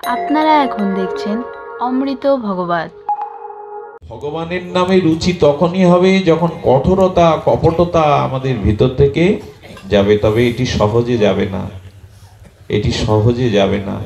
আপনারা এখন দেখছেন অমৃত ভগবত। ভগবানের নামে রুচি তখনই হবে যখন কঠোরতা কপটতা আমাদের ভিতর থেকে যাবে, তবে এটি সহজে যাবে না, এটি সহজে যাবে না।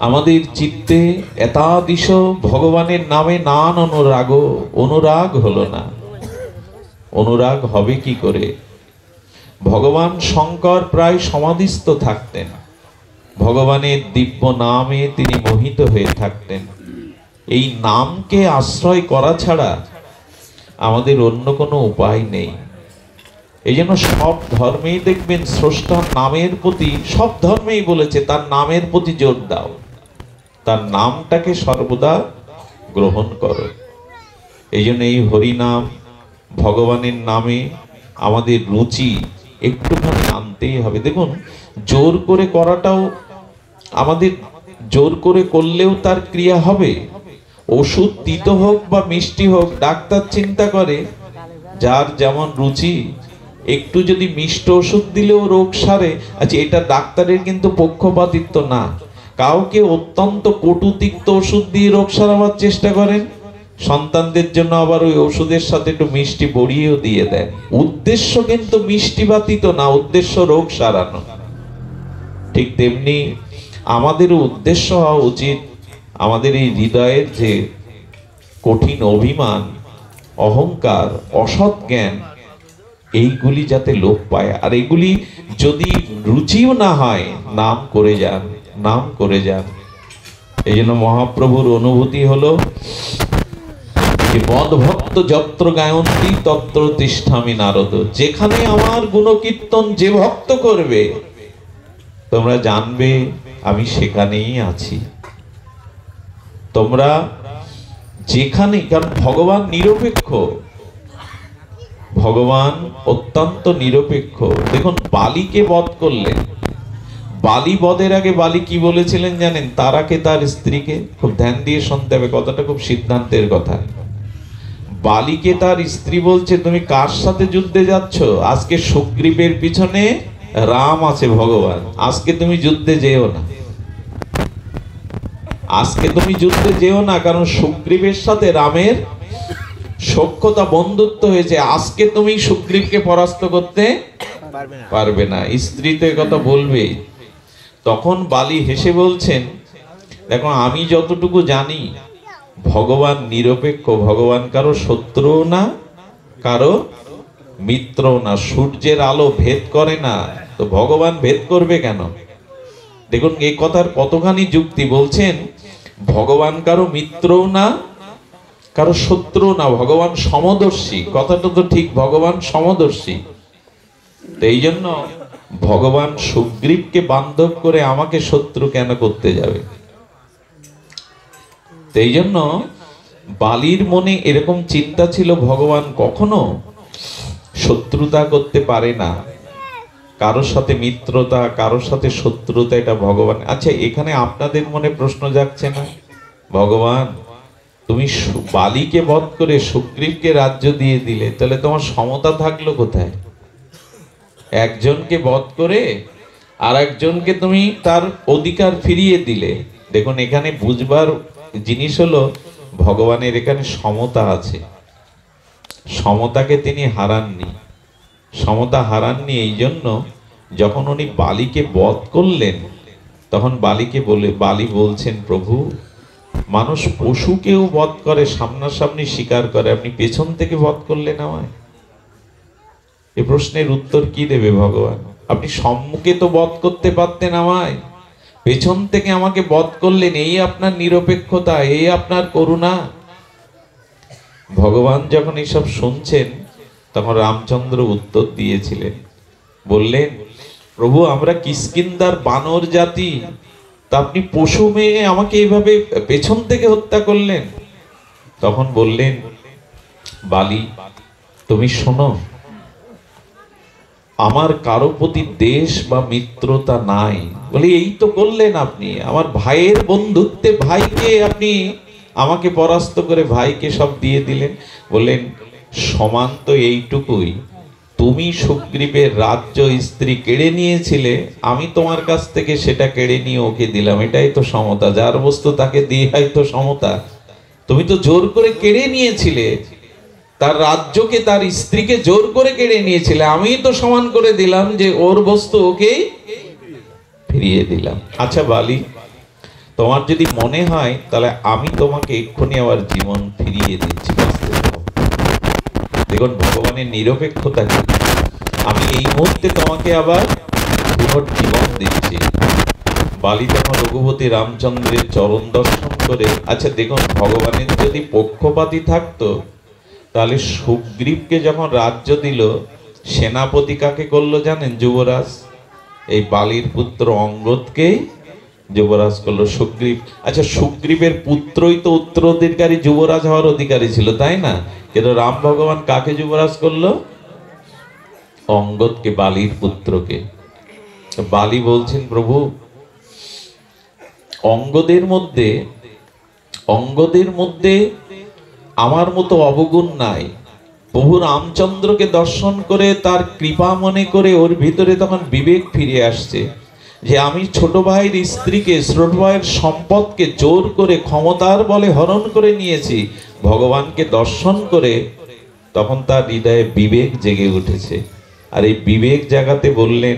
আমাদের চিত্তে এতাদিশ ভগবানের নামে নান অনুরাগ, অনুরাগ হলো না। অনুরাগ হবে কি করে? ভগবান শঙ্কর প্রায় সমাধিস্থ থাকতেন, ভগবানের দিব্য নামে তিনি মোহিত হয়ে থাকতেন। এই নামকে আশ্রয় করা ছাড়া আমাদের অন্য কোনো উপায় নেই। এই জন্য সব ধর্মেই দেখবেন স্রষ্টার নামের প্রতি, সব ধর্মেই বলেছে তার নামের প্রতি জোর দাও, তার নামটাকে সর্বদা গ্রহণ করো। এই জন্য এই হরিনাম ভগবানের নামে আমাদের রুচি একটুখানি আনতেই হবে। দেখুন, জোর করে করাটাও আমাদের, জোর করে করলেও তার ক্রিয়া হবে। ওষুধ তিতো হোক বা মিষ্টি হোক, ডাক্তার চিন্তা করে যার যেমন রুচি, একটু যদি মিষ্ট ওষুধ দিলেও রোগ সারে। আচ্ছা, এটা ডাক্তারের কিন্তু পক্ষপাতিত্ব না। কাউকে অত্যন্ত কটু তিক্ত ওষুধ দিয়ে রোগ সারাবার চেষ্টা করেন, সন্তানদের জন্য আবার ওই ওষুধের সাথে একটু মিষ্টি বড়িয়েও দিয়ে দেন। উদ্দেশ্য কিন্তু মিষ্টি বা তিতো না, উদ্দেশ্য রোগ সারানো। ঠিক তেমনি আমাদেরও উদ্দেশ্য হওয়া উচিত আমাদের এই হৃদয়ের যে কঠিন অভিমান, অহংকার, অসৎ জ্ঞান, এইগুলি যাতে লোপ পায়। আর এগুলি যদি রুচিও না হয়, নাম করে যান, নাম করে যান। এই জন্য মহাপ্রভুর অনুভূতি হলো যে মদভক্ত যত্র গায়ন্তি তত্র তিষ্ঠামি নারদ। যেখানে আমার গুণকীর্তন যে ভক্ত করবে, তোমরা জানবে আমি সেখানেই আছি। তোমরা যেখানে, কারণ ভগবান নিরপেক্ষ, ভগবান অত্যন্ত নিরপেক্ষ। দেখুন, বালিকে বধ করলেন, বালি বধের আগে বালি কি বলেছিলেন জানেন? তারাকে, তার স্ত্রীকে, খুব ধ্যান দিয়ে শুনতে হবে কথাটা, খুব সিদ্ধান্তের কথা। বালিকে তার স্ত্রী বলছে, তুমি কার সাথে যুদ্ধে যাচ্ছ? আজকে সুগ্রীবের পিছনে রাম আছে ভগবান, আজকে তুমি যুদ্ধে যেও না, আজকে তুমি যুদ্ধে যেও না, কারণ সুগ্রীবের সাথে রামের সখ্যতা, বন্ধুত্ব হয়েছে। আজকে তুমি সুগ্রীবকে পরাস্ত করতে পারবে না। স্ত্রী তো কথা বলবে। তখন বালি হেসে বলছেন, দেখো আমি যতটুকু জানি ভগবান নিরপেক্ষ, ভগবান কারো শত্রু না, কারো মিত্র না। সূর্যের আলো ভেদ করে না, তো ভগবান ভেদ করবে কেন? দেখুন এই কথার কতখানি যুক্তি। বলছেন ভগবান কারো মিত্রও না, কারো শত্রু না, ভগবান সমদর্শী। কথাটা তো ঠিক, ভগবান সমদর্শী। তো এই জন্য ভগবান সুগ্রীবকে বান্ধব করে আমাকে শত্রু কেন করতে যাবে? তো এই জন্য বালির মনে এরকম চিন্তা ছিল, ভগবান কখনো শত্রুতা করতে পারে না, কারোর সাথে মিত্রতা, কারোর সাথে শত্রুতা, এটা ভগবান। আচ্ছা, এখানে আপনাদের মনে প্রশ্ন জাগছে না, ভগবান তুমি বালিকে বধ করে সুগ্রীবকে রাজ্য দিয়ে দিলে, তাহলে তোমার সমতা থাকলো কোথায়? একজনকে বধ করে আর একজনকে তুমি তার অধিকার ফিরিয়ে দিলে। দেখুন, এখানে বুঝবার জিনিস হলো ভগবানের এখানে সমতা আছে, সমতাকে তিনি হারাননি, সমতা হারাননি। এই জন্য যখন উনি বালিকে বধ করলেন, তখন বালি বলছেন, প্রভু মানুষ পশুকেও বধ করে, সামনাসামনি স্বীকার করে, আপনি পেছন থেকে বধ করলেন আমায়। এ প্রশ্নের উত্তর কি দেবে ভগবান? আপনি সম্মুখে তো বধ করতে পারতেন আমায়, পেছন থেকে আমাকে বধ করলেন। এই আপনার নিরপেক্ষতা, এই আপনার করুণা। ভগবান যখন এসব শুনছেন, তখন রামচন্দ্র উত্তর দিয়েছিলেন, বললেন, প্রভু আমরা কিষ্কিন্ধার বানর জাতি, তা আপনি পশু মেয়ে আমাকে এইভাবে পেছন থেকে হত্যা করলেন। তখন বললেন, বালি তুমি শোনো, আমার কারো প্রতি দেশ বা মিত্রতা নাই। বলে, এই তো করলেন আপনি, আমার ভাইয়ের বন্ধুত্বে ভাইকে আপনি আমাকে পরাস্ত করে ভাইকে সব দিয়ে দিলেন। বললেন, সমান তো এইটুকুই, তুমি সুগ্রীবের রাজ্য স্ত্রী কেড়ে নিয়েছিলে, আমি তোমার কাছ থেকে সেটা কেড়ে নিয়ে ওকে দিলাম, এটাই তো সমতা। যার বস্তু তাকে দিয়াই তো সমতা। তুমি তো জোর করে কেড়ে নিয়েছিলে, তার রাজ্যকে, তার স্ত্রীকে জোর করে কেড়ে নিয়েছিলে, আমি তো সমান করে দিলাম যে ওর বস্তু ওকেই ফিরিয়ে দিলাম। আচ্ছা বালি, তোমার যদি মনে হয় তাহলে আমি তোমাকে এক্ষুনি আবার জীবন ফিরিয়ে দিচ্ছি। দেখুন ভগবানের নিরপেক্ষতা কি। আমি এই মুহূর্তে তোমাকে আবার পুনর্জীবন দিচ্ছি। বালি তখন রঘুপতি রামচন্দ্রের চরণ দর্শন করে, আচ্ছা দেখুন ভগবানের যদি পক্ষপাতী থাকতো তাহলে সুগ্রীবকে যখন রাজ্য দিল, সেনাপতি কাকে করলো জানেন? যুবরাজ। এই বালির পুত্র অঙ্গদকেই যুবরাজ করলো সুগ্রীব। আচ্ছা সুগ্রীবের পুত্রই তো উত্তরাধিকারী, যুবরাজ হওয়ার অধিকারী ছিল, তাই না? কিন্তু রাম ভগবান কাকে যুবরাজ করলো? অঙ্গদকে, বালির পুত্রকে। বালি বলছেন, প্রভু অঙ্গদের মধ্যে আমার মতো অবগুণ নাই। প্রভু রামচন্দ্রকে দর্শন করে তার কৃপা মনে করে ওর ভিতরে তখন বিবেক ফিরে আসছে যে আমি ছোট ভাইয়ের স্ত্রীকে, ছোট ভাইয়ের সম্পদকে জোর করে ক্ষমতার বলে হরণ করে নিয়েছি। ভগবানকে দর্শন করে তখন তার হৃদয়ে বিবেক জেগে উঠেছে। আর এই বিবেক জাগাতে বললেন,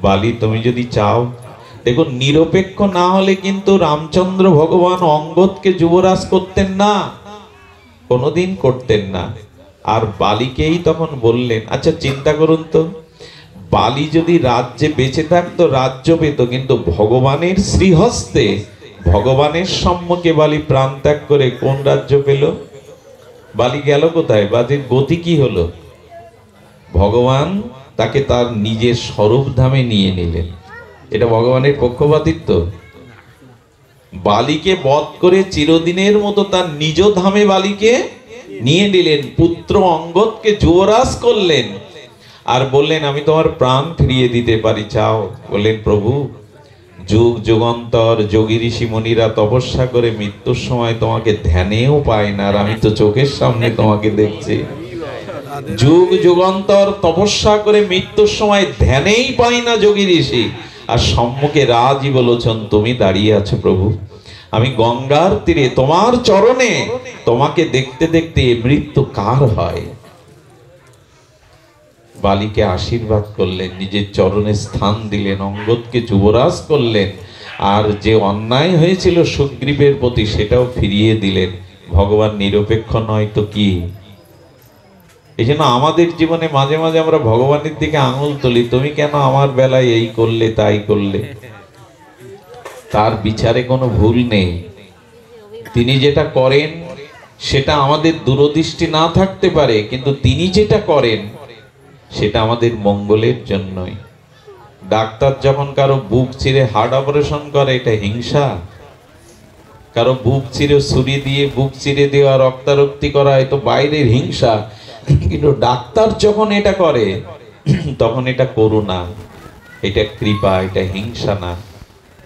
বালি তুমি যদি চাও, দেখুন নিরপেক্ষ না হলে কিন্তু রামচন্দ্র ভগবান অঙ্গদকে যুবরাজ করতেন না, কোনোদিন করতেন না। আর বালিকেই তখন বললেন, আচ্ছা চিন্তা করুন তো, বালি যদি রাজ্যে বেঁচে থাকতো রাজ্য পেত, কিন্তু ভগবানের শ্রীহস্তে, ভগবানের সম্মুখে বালি প্রাণ ত্যাগ করে কোন রাজ্য পেল? বালি গেল কোথায়? বালির গতি কি হলো? ভগবান তাকে তার নিজের স্বরূপ ধামে নিয়ে নিলেন। এটা ভগবানের পক্ষপাতিত্ব? বালিকে বধ করে চিরদিনের মতো তার নিজ ধামে বালিকে নিয়ে নিলেন, পুত্র অঙ্গদকে যুবরাজ করলেন, আর বললেন আমি তোমার প্রাণ ফিরিয়ে দিতে পারি, চাও? বললেন, প্রভু যুগ যুগান্তর যোগী ঋষি মুনিরা তপস্যা করে মৃত্যুর সময় তোমাকে ধ্যানেও পায় না, আর আমি তো চোখের সামনে তোমাকে দেখছি। যুগ যুগান্তর তপস্যা করে মৃত্যুর সময় ধ্যানেই পাই না যোগী ঋষি, আর সম্মুখে রাজীব লোচন তুমি দাঁড়িয়ে আছো। প্রভু আমি গঙ্গার তীরে তোমার চরণে তোমাকে দেখতে দেখতে মৃত্যু কার হয়? বালিকে আশীর্বাদ করলেন, নিজের চরণে স্থান দিলেন, অঙ্গদকে যুবরাজ করলেন, আর যে অন্যায় হয়েছিল সুগ্রীবের প্রতি সেটাও ফিরিয়ে দিলেন। ভগবান নিরপেক্ষ নয় তো কি? এই জন্য আমাদের জীবনে মাঝে মাঝে আমরা ভগবানের দিকে আঙুল তুলি, তুমি কেন আমার বেলায় এই করলে তাই করলে। তার বিচারে কোনো ভুল নেই। তিনি যেটা করেন সেটা আমাদের দূরদৃষ্টি না থাকতে পারে, কিন্তু তিনি যেটা করেন সেটা আমাদের মঙ্গলের জন্যই। ডাক্তার যখন কারো বুক চিরে হার্ট অপারেশন করে, এটা হিংসা? কারো বুক চিরে ছুরি দিয়ে বুক চিরে দেওয়া, রক্তারক্তি করা, এ তো বাইরের হিংসা। কিন্তু ডাক্তার যখন এটা করে তখন এটা করুণা, এটা কৃপা, এটা হিংসা না।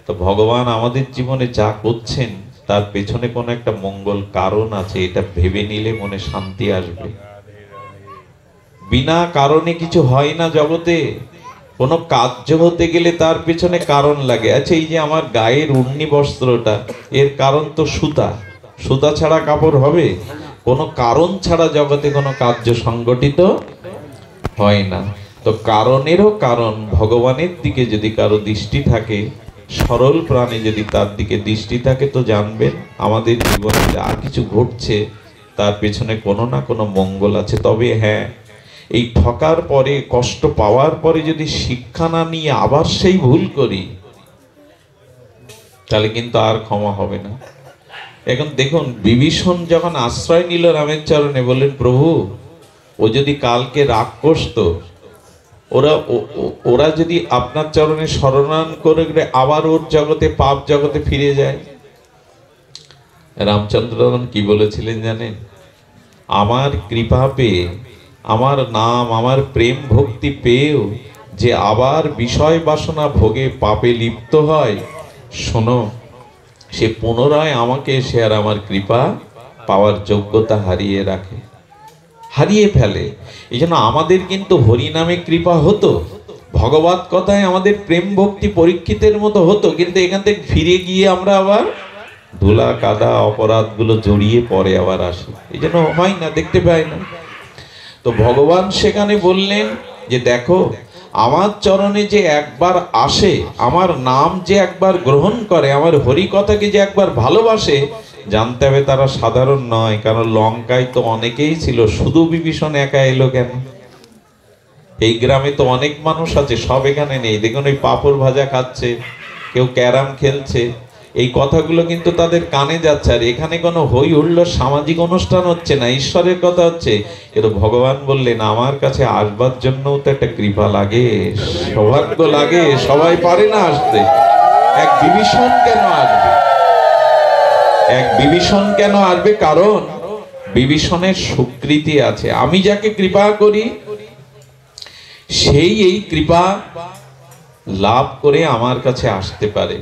তো ভগবান আমাদের জীবনে যা করছেন তার পেছনে কোনো একটা মঙ্গল কারণ আছে, এটা ভেবে নিলে মনে শান্তি আসবে। বিনা কারণে কিছু হয় না জগতে। কোনো কার্য হতে গেলে তার পেছনে কারণ লাগে। আচ্ছা এই যে আমার গায়ের উন্নি বস্ত্রটা, এর কারণ তো সুতা। সুতা ছাড়া কাপড় হবে? কোনো কারণ ছাড়া জগতে কোনো কার্য সংগঠিত হয় না। তো কারণেরও কারণ ভগবানের দিকে যদি কারো দৃষ্টি থাকে, সরল প্রাণে যদি তার দিকে দৃষ্টি থাকে, তো জানবেন আমাদের জীবনে যা কিছু ঘটছে তার পেছনে কোনো না কোনো মঙ্গল আছে। তবে হ্যাঁ, এই ঠকার পরে, কষ্ট পাওয়ার পরে যদি শিক্ষা না নিয়ে আবার সেই ভুল করি, তাহলে কিন্তু আর ক্ষমা হবে না। এখন দেখুন, বিভীষণ যখন আশ্রয় নিল রামের চরণে, বললেন প্রভু ও যদি কালকে রাগ করতো, ওরা যদি আপনার চরণে শরণান করে আবার ওর জগতে, পাপ জগতে ফিরে যায়। রামচন্দ্র কি বলেছিলেন জানেন? আমার কৃপা পেয়ে, আমার নাম, আমার প্রেম ভক্তি পেয়েও যে আবার বিষয় বাসনা ভোগে পাপে লিপ্ত হয়, শোনো, সে পুনরায় আমাকে এসে আর আমার কৃপা পাওয়ার যোগ্যতা হারিয়ে রাখে। হারিয়ে ফেলে। এই জন্য আমাদের কিন্তু হরিনামে কৃপা হতো, ভগবত কথায় আমাদের প্রেম ভক্তি পরীক্ষিতের মতো হতো, কিন্তু এখান থেকে ফিরে গিয়ে আমরা আবার ধুলা কাদা অপরাধগুলো জড়িয়ে পরে আবার আসি, এই জন্য হয় না, দেখতে পাই না। তো ভগবান সেখানে বললেন যে দেখো, আমার চরণে যে একবার আসে, আমার নাম যে একবার গ্রহণ করে, আমার হরি কথাকে যে একবার ভালোবাসে, জানতে হবে তারা সাধারণ নয়। কারণ লঙ্কায় তো অনেকেই ছিল, শুধু বিভীষণ একা এলো কেন? এই গ্রামে তো অনেক মানুষ আছে, সব এখানে নেই। দেখুন ওই পাঁপড় ভাজা খাচ্ছে, কেউ ক্যারাম খেলছে, এই কথাগুলো কিন্তু তাদের কানে যাচ্ছে। আর এখানে কোনো হই হুল্লোড় সামাজিক অনুষ্ঠান হচ্ছে না, ঈশ্বরের কথা হচ্ছে। কিন্তু ভগবান বললেন আমার কাছে আসবার জন্যও তো একটা কৃপা লাগে, সৌভাগ্য লাগে, সবাই পারে না আসতে। এক বিভীষণ কেন আসবে? এক বিভীষণ কেন আসবে? কারণ বিভীষণের স্বীকৃতি আছে। আমি যাকে কৃপা করি সেই এই কৃপা লাভ করে আমার কাছে আসতে পারে।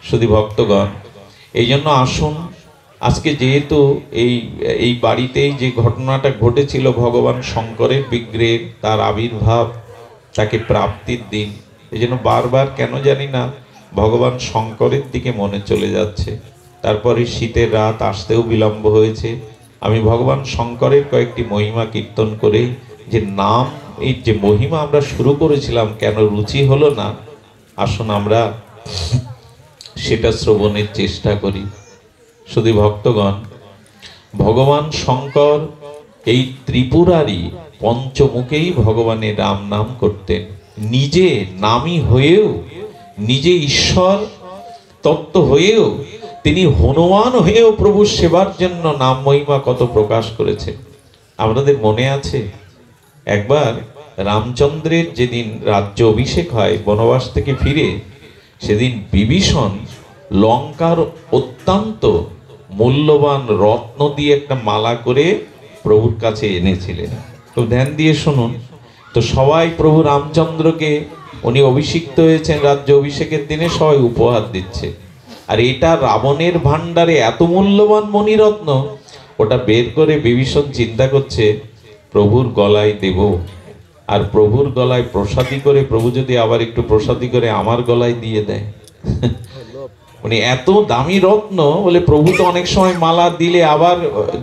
শুধু ভক্তগণ, এই জন্য আসুন, আজকে যেহেতু এই বাড়িতেই যে ঘটনাটা ঘটেছিল, ভগবান শঙ্করের বিগ্রহের তার আবির্ভাব, তাকে প্রাপ্তির দিন, এই জন্য বারবার কেন জানি না ভগবান শঙ্করের দিকে মনে চলে যাচ্ছে। তারপরে শীতের রাত, আসতেও বিলম্ব হয়েছে। আমি ভগবান শঙ্করের কয়েকটি মহিমা কীর্তন করে, যে নাম, এই যে মহিমা আমরা শুরু করেছিলাম, কেন রুচি হলো না, আসুন আমরা সেটা শ্রবণের চেষ্টা করি। শুধু ভক্তগণ, ভগবান শঙ্কর এই ত্রিপুরারই পঞ্চমুখেই ভগবানের রাম নাম করতেন। নিজে নামী হয়েও, নিজে ঈশ্বর তত্ত্ব হয়েও, তিনি হনুমান হয়েও প্রভুর সেবার জন্য নাম মহিমা কত প্রকাশ করেছে। আমাদের মনে আছে একবার রামচন্দ্রের যেদিন রাজ্য অভিষেক হয় বনবাস থেকে ফিরে, সেদিন বিভীষণ লঙ্কার অত্যন্ত মূল্যবান রত্ন দিয়ে একটা মালা করে প্রভুর কাছে এনেছিলেন। তো ধ্যান দিয়ে শুনুন। তো সবাই প্রভু রামচন্দ্রকে, উনি অভিষিক্ত হয়েছেন রাজ্য অভিষেকের দিনে, সবাই উপহার দিচ্ছে। আর এটা রাবণের ভাণ্ডারে এত মূল্যবান মণিরত্ন, ওটা বের করে বিভীষণ চিন্তা করছে প্রভুর গলায় দেব। আর প্রভুর গলায় প্রসাদী করে, প্রভু যদি আবার একটু প্রসাদী করে আমার গলায় দিয়ে দেয়। মানে এত দামি রত্ন বলে, প্রভু তো অনেক সময় মালা দিলে আবার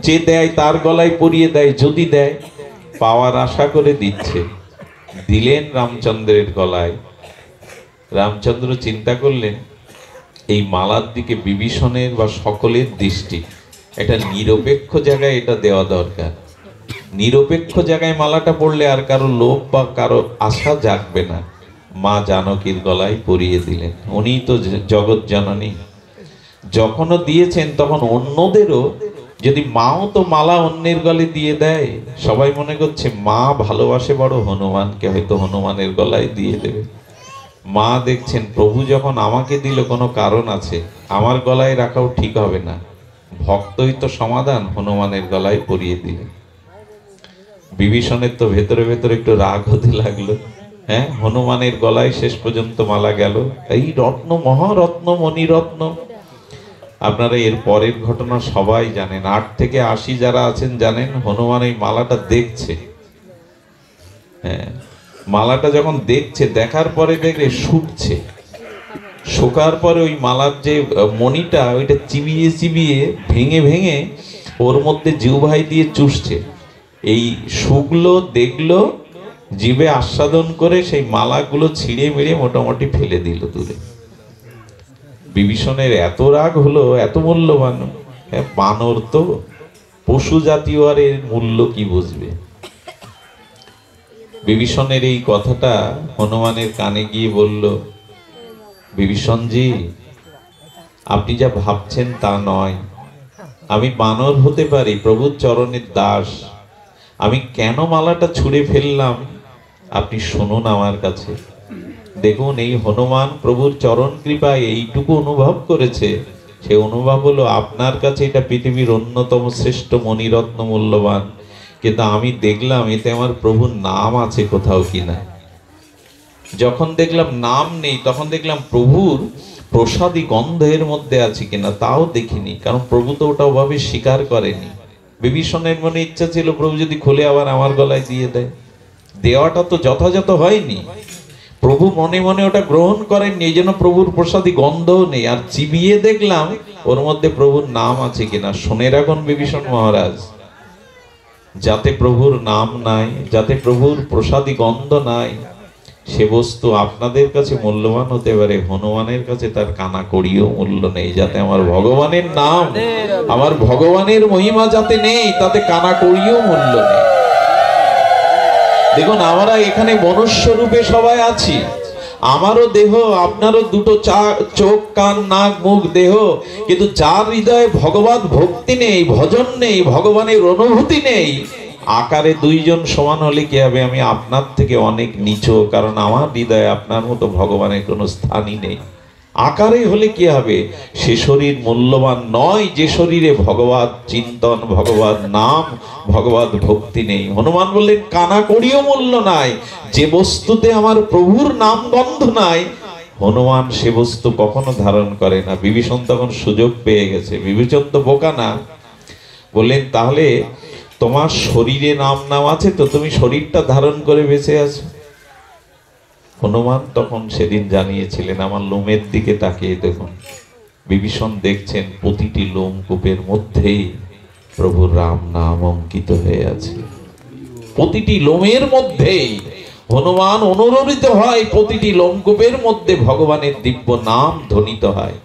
যে দেয় তার গলায় পরিয়ে দেয়, যদি দেয়, পাওয়ার আশা করে দিচ্ছে। দিলেন রামচন্দ্রের গলায়। রামচন্দ্র চিন্তা করলেন এই মালার দিকে বিভীষণের বা সকলের দৃষ্টি, একটা নিরপেক্ষ জায়গায় এটা দেওয়া দরকার। নিরপেক্ষ জায়গায় মালাটা পড়লে আর কারো লোভ বা কারো আশা জাগবে না। মা জানকীর গলায় পরিয়ে দিলেন। উনি তো জগৎ জননী, যখনও দিয়েছেন তখন অন্যদেরও, যদি মাও তো মালা অন্যের গলে দিয়ে দেয়, সবাই মনে করছে মা ভালোবাসে বড় হনুমানকে, হয়তো হনুমানের গলায় দিয়ে দেবে। মা দেখছেন প্রভু যখন আমাকে দিল কোনো কারণ আছে, আমার গলায় রাখাও ঠিক হবে না, ভক্তই তো সমাধান, হনুমানের গলায় পরিয়ে দিলেন। বিভীষণের তো ভেতরে ভেতরে একটু রাগ হতে লাগলো। হ্যাঁ, হনুমানের গলায় শেষ পর্যন্ত মালা গেল। এই রত্ন, মহারত্ন, মণিরত্ন। আপনারা এর পরের ঘটনা সবাই জানেন, 8 থেকে 80 যারা আছেন জানেন, হনুমান এই মালাটা দেখছে। হ্যাঁ, মালাটা যখন দেখছে, দেখার পরে দেখে শুকছে, শোকার পরে ওই মালার যে মণিটা, ওইটা চিবিয়ে চিবিয়ে ভেঙে ভেঙে ওর মধ্যে জিহ্বাই দিয়ে চুষছে। এই শুকলো, দেখলো, জিভে আস্বাদন করে সেই মালাগুলো ছিঁড়ে মেরে মোটামুটি ফেলে দিল দূরে। বিভীষণের এত রাগ হলো, এত মূল্যবান। বানর তো পশু জাতীয়, আর এর মূল্য কি বুঝবে? বিভীষণের এই কথাটা হনুমানের কানে গিয়ে বলল, বিভীষণজি, আপনি যা ভাবছেন তা নয়। আমি বানর হতে পারি, প্রভুর চরণের দাস। আমি কেন মালাটা ছুঁড়ে ফেললাম আপনি শুনুন আমার কাছে। দেখুন, এই হনুমান প্রভুর চরণ কৃপায় এইটুকু অনুভব করেছে। সে অনুভব হলো আপনার কাছে এটা পৃথিবীর অন্যতম শ্রেষ্ঠ মণিরত্ন, মূল্যবান। কিন্তু আমি দেখলাম এতে আমার প্রভুর নাম আছে কোথাও কিনা। যখন দেখলাম নাম নেই, তখন দেখলাম প্রভুর প্রসাদী গন্ধ এর মধ্যে আছে কিনা, তাও দেখিনি। কারণ প্রভু তো ওটা ওভাবে স্বীকার করেনি। বিভীষণের মনে ইচ্ছা ছিল প্রভু যদি খুলে আবার আমার গলায় দিয়ে দেয়, দেওয়াটা তো যথাযথ হয়নি। প্রভু মনে মনে ওটা গ্রহণ করেননি, এই জন্য প্রভুর প্রসাদী গন্ধও নেই। আর চিবিয়ে দেখলাম ওর মধ্যে প্রভুর নাম আছে কিনা। শুনে রাখুন বিভীষণ মহারাজ, যাতে প্রভুর নাম নাই, যাতে প্রভুর প্রসাদী গন্ধ নাই, সে বস্তু আপনাদের কাছে মূল্যবান হতে পারে, হনুমানের কাছে তার কানা কড়িও মূল্য নেই। যাতে আমার ভগবানের নাম, আমার ভগবানের মহিমা যাতে নেই, তাতে কানা কড়িও মূল্য নেই। দেখুন, আমরা এখানে মনুষ্য রূপে সবাই আছি, আমারও দেহ, আপনারও দুটো চোখ, কান, নাক, মুখ, দেহ, কিন্তু যার হৃদয়ে ভগবত ভক্তি নেই, ভজন নেই, ভগবানের অনুভূতি নেই, আকারে দুইজন সমান হলে কি হবে? আমি আপনার থেকে অনেক নিচু, কারণ আমার হৃদয়ে আপনার মতো ভগবানের কোনো স্থানই নেই। আকারে হলে কি হবে? সে শরীর মূল্যবান নয় যে শরীরে ভগবত চিন্তন, ভগবত নাম, ভগবত ভক্তি নেই। হনুমান বললেন, কানা কড়িও মূল্য নাই, যে বস্তুতে আমার প্রভুর নাম গন্ধ নাই, হনুমান সে বস্তু কখনো ধারণ করে না। বিভীষণ তখন সুযোগ পেয়ে গেছে। বিভীষণ তো বোকা না, বললেন, তাহলে তোমার শরীরে নাম আছে তো, তুমি শরীরটা ধারণ করে বেঁচে আছো। হনুমান তখন সেদিন জানিয়েছিলেন, আমার লোমের দিকে তাকিয়ে দেখুন। বিভীষণ দেখছেন প্রতিটি লোমকূপের মধ্যেই প্রভুর রাম নাম অঙ্কিত হয়ে আছে। প্রতিটি লোমের মধ্যেই হনুমান অনুরণিত হয়, প্রতিটি লোমকূপের মধ্যে ভগবানের দিব্য নাম ধ্বনিত হয়।